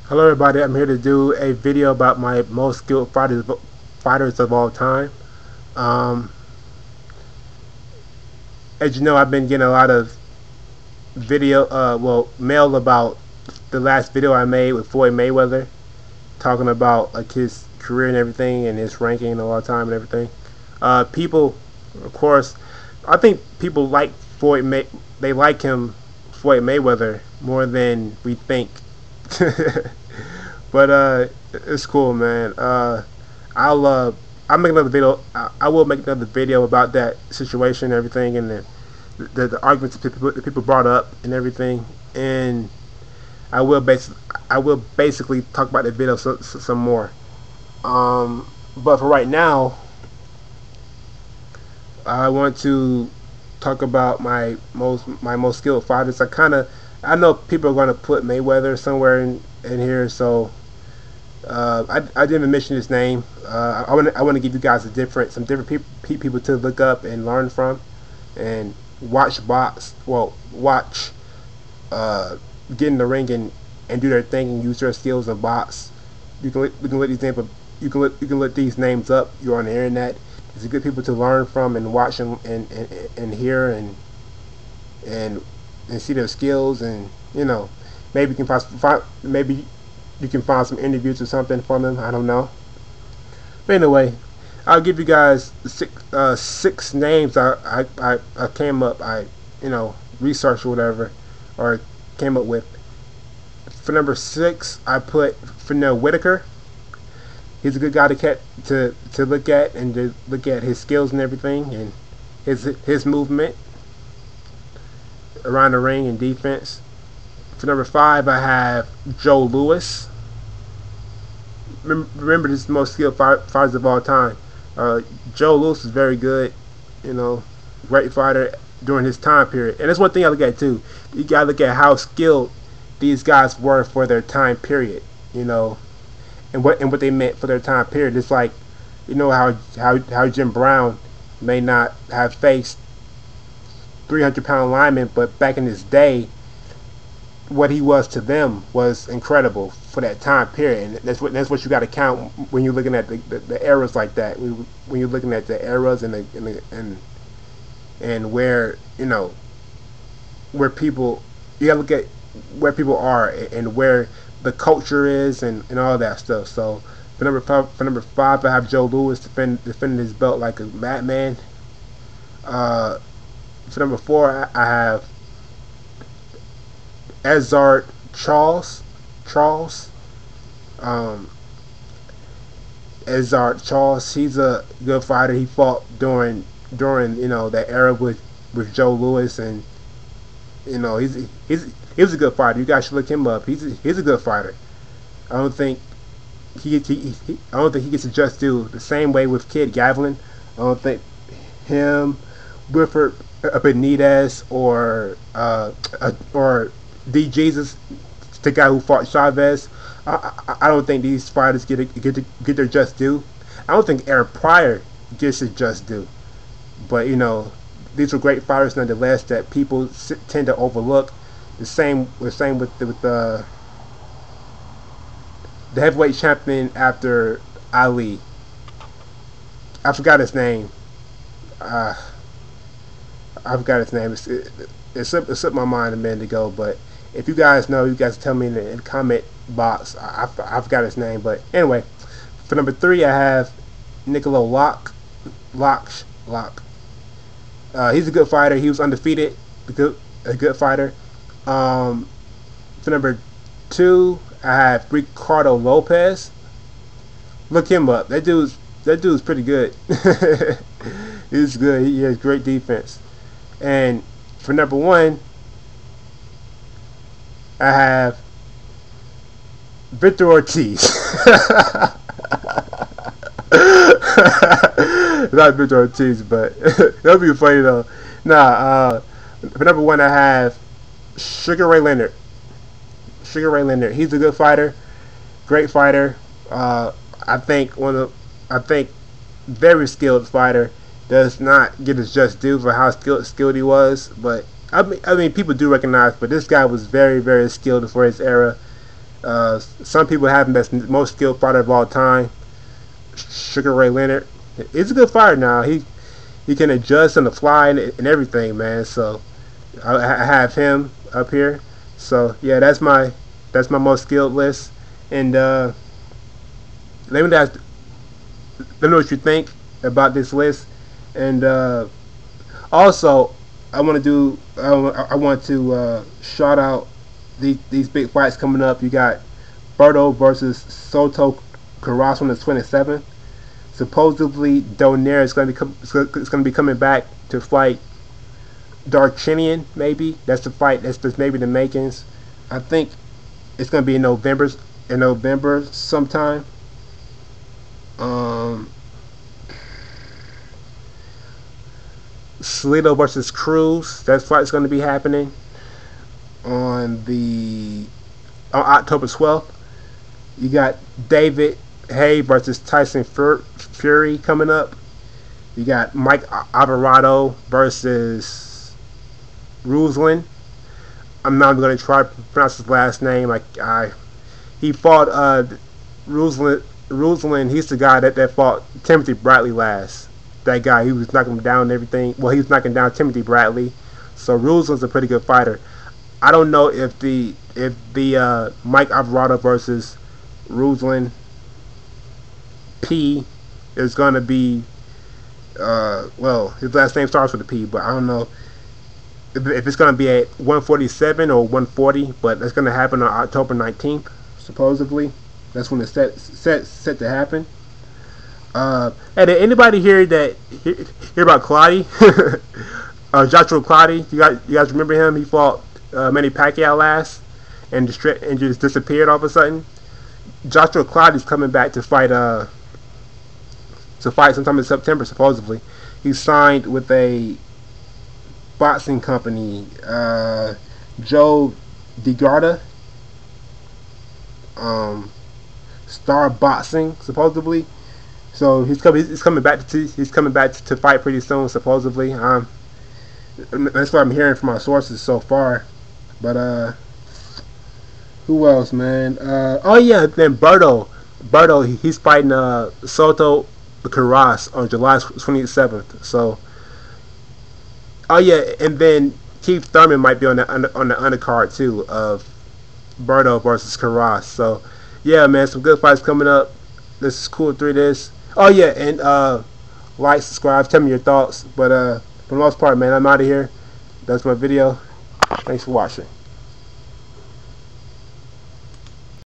Hello everybody, I'm here to do a video about my most skilled fighters of all time. Um, as you know, I've been getting a lot of mail about the last video I made with Floyd Mayweather, talking about like his career and everything and his ranking of all time and everything. People, of course, I think people like they like Floyd Mayweather more than we think. But it's cool, man. I'll make another video. I will make another video about that situation and everything, and the arguments that people brought up and everything. And I will basically talk about the video some more. But for right now, I want to talk about my most skilled fighters. I know people are going to put Mayweather somewhere in here, so I didn't even mention his name. I want to give you guys some different people to look up and learn from, and watch get in the ring and do their thing and use their skills and box. You can look these names up. You're on the internet. These are good people to learn from and watch and hear and see their skills, and maybe you can maybe you can find some interviews or something from them. I don't know. But anyway, I'll give you guys six names I came up, researched or whatever, or came up with. For number 6, I put Pernell Whitaker. He's a good guy to look at, and to look at his skills and everything, and his movement around the ring and defense. For number 5, I have Joe Louis. Remember, this is the most skilled fighters of all time. Joe Louis is very good, great fighter during his time period. And that's one thing I look at too. You gotta look at how skilled these guys were for their time period, and what they meant for their time period. It's like, how Jim Brown may not have faced 300-pound linemen, but back in his day, what he was to them was incredible for that time period. And that's what you got to count when you're looking at the eras like that. When you're looking at the eras and where where people, you got to look at where people are and where the culture is and all that stuff. So for number 5, I have Joe Louis defending his belt like a madman. For number 4, I have Ezzard Charles. Ezzard Charles, he's a good fighter. He fought during that era with Joe Louis, and he was a good fighter. You guys should look him up. He's a good fighter. I don't think he gets a just due. The same way with Kid Gavlin. I don't think him, Wilfred Benitez, or D. Jesus, the guy who fought Chavez. I don't think these fighters get their just due. I don't think Eric Pryor gets his just due. But these were great fighters nonetheless that people tend to overlook. The same with the heavyweight champion after Ali. I forgot his name. I forgot his name. It slipped my mind a minute ago, but if you guys know, you guys tell me in the comment box. I forgot his name, but anyway, for number 3, I have Nicola Locke. He's a good fighter. He was undefeated. A good fighter. For number 2, I have Ricardo Lopez. Look him up. That dude's pretty good. He's good. He has great defense. And for number 1, I have Victor Ortiz. Not Victor Ortiz, but that'll be funny though. For number 1, I have Sugar Ray Leonard. He's a good fighter, great fighter. I think very skilled fighter. Does not get his just due for how skilled he was, but I mean people do recognize. But this guy was very, very skilled for his era. Some people have him as the most skilled fighter of all time. Sugar Ray Leonard. He's a good fighter now. He can adjust on the fly and everything, man. So I have him up here. So yeah, that's my most skilled list. And let me know what you think about this list. And also, I want to shout out these big fights coming up. You got Berto versus Soto Karass on the 27th. Supposedly, Donaire is going to be coming back to fight Darchinyan. Maybe that's the fight. That's maybe the makings. I think it's going to be in November sometime. Salido versus Cruz. That fight's going to be happening on October 12th. You got David Haye versus Tyson Fury coming up. You got Mike Alvarado versus Ruslan. I'm not going to try to pronounce his last name. He fought Ruslan. He's the guy that fought Timothy Bradley last. That guy, he was knocking him down and everything. Well, he was knocking down Timothy Bradley. So Ruslan's a pretty good fighter. I don't know if the Mike Alvarado versus Ruslan P is going to be well, his last name starts with a P, but I don't know if it's going to be at 147 or 140, but that's going to happen on October 19th, supposedly. That's when it's set to happen. Hey, did anybody hear about Clottey? Joshua Clottey, you guys remember him? He fought Manny Pacquiao last and just disappeared all of a sudden. Joshua Clottey's coming back to fight sometime in September, supposedly. He signed with a boxing company, Joe DeGarda, Star Boxing, supposedly. So he's coming back to fight pretty soon, supposedly. That's what I'm hearing from my sources so far. But who else, man? Oh yeah, then Berto, he's fighting Soto Karass on July 27th. So, oh yeah, and then Keith Thurman might be on the undercard too of Berto versus Karass. So, yeah, man, some good fights coming up. This is cool through this. Oh yeah, and like, subscribe, tell me your thoughts. But for the most part, man, I'm out of here. That's my video. Thanks for watching.